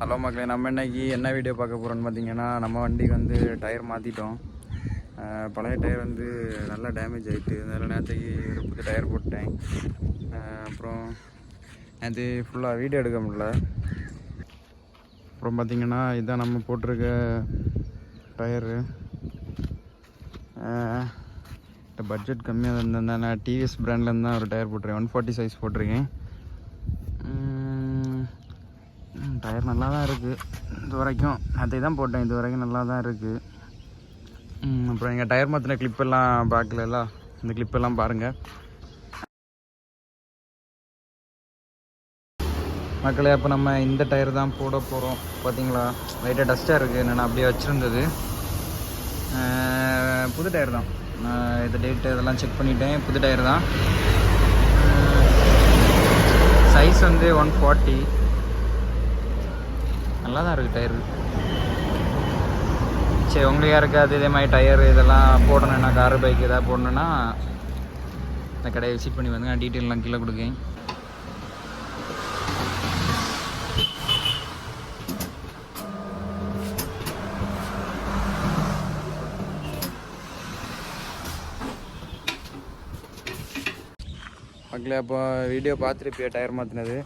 Hello மக்களே, நம்ம இன்னைக்கு என்ன வீடியோ பார்க்க போகிறோன்னு பார்த்தீங்கன்னா, நம்ம வண்டிக்கு வந்து டயர் மாற்றிட்டோம். பழைய டயர் வந்து நல்லா டேமேஜ் ஆகிட்டு, அதனால் நேற்றுக்கு ஒரு புது டயர் போட்டேன். அப்புறம் நேற்று ஃபுல்லாக வீடியோ எடுக்க முடியல. அப்புறம் பார்த்திங்கன்னா, இதுதான் நம்ம போட்டிருக்க டயரு. பட்ஜெட் கம்மியாக இருந்தேன், நான் டிவிஎஸ் பிராண்ட்லேருந்து தான் ஒரு டயர் போட்டிருக்கேன். 140 சைஸ் போட்டிருக்கேன். டயர் நல்லா தான் இருக்குது இது வரைக்கும். அதை தான் போட்டேன், இது வரைக்கும் நல்லா தான் இருக்குது. அப்புறம் எங்கள் டயர் மாற்றின கிளிப்பெல்லாம் பார்க்கல, இந்த கிளிப்பெல்லாம் பாருங்கள் மக்களே. அப்போ நம்ம இந்த டயர் தான் போட போகிறோம். பார்த்தீங்களா, லைட்டாக டஸ்ட்டாக இருக்குது, நான் அப்படியே வச்சுருந்தது. புது டயர் தான். நான் இந்த டேட்டு இதெல்லாம் செக் பண்ணிட்டேன், புது டயர் தான். சைஸ் வந்து 140. நல்லா தான் இருக்குது டயரு. சரி, உங்களுக்கு யாருக்காவது இதே மாதிரி டயர் இதெல்லாம் போடணுன்னா, காரு பைக் எதாவது போடணுன்னா இந்த கடையை விசிட் பண்ணி வந்து நான் டீட்டெயிலெலாம் கீழே கொடுக்கேன். மக்களே, அப்போ வீடியோ பார்த்துருப்பியா டயர் மாற்றினது.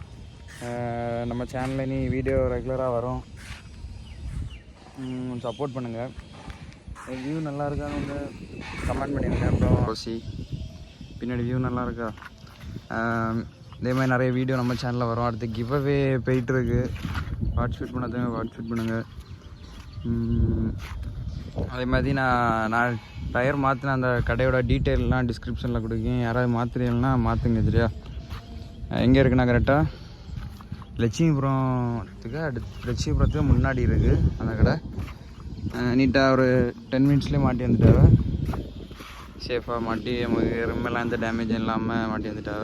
நம்ம சேனலில் நீ வீடியோ ரெகுலராக வரும், சப்போர்ட் பண்ணுங்கள். வியூ நல்லா இருக்கான்னு வந்து கமெண்ட் பண்ணிடுங்க. அப்புறம் ரோசி பின்னாடி வியூ நல்லா இருக்கா. இதே மாதிரி நிறைய வீடியோ நம்ம சேனலில் வரும். அடுத்து கிவ்அவே போயிட்டுருக்கு, பார்ட்டிசிபேட் பண்ணாதவங்க பார்ட்டிசிபேட் பண்ணுங்கள். அதே மாதிரி நான் டயர் மாற்றின அந்த கடையோட டீட்டெயிலெலாம் டிஸ்கிரிப்ஷனில் கொடுக்கேன். யாராவது மாற்றுறீங்கன்னா மாற்றுங்க. சரியா, எங்கே இருக்குண்ணா கரெக்டாக லட்சுமிபுரத்துக்கு முன்னாடி இருக்குது அந்த கடை. நீட்டாக ஒரு 10 மினிட்ஸ்லேயே மாட்டி வந்துட்டாவ. சேஃபாக மாட்டி, நமக்கு ரிம்மெல்லாம் எந்த டேமேஜும் இல்லாமல் மாட்டி வந்துட்டாவ.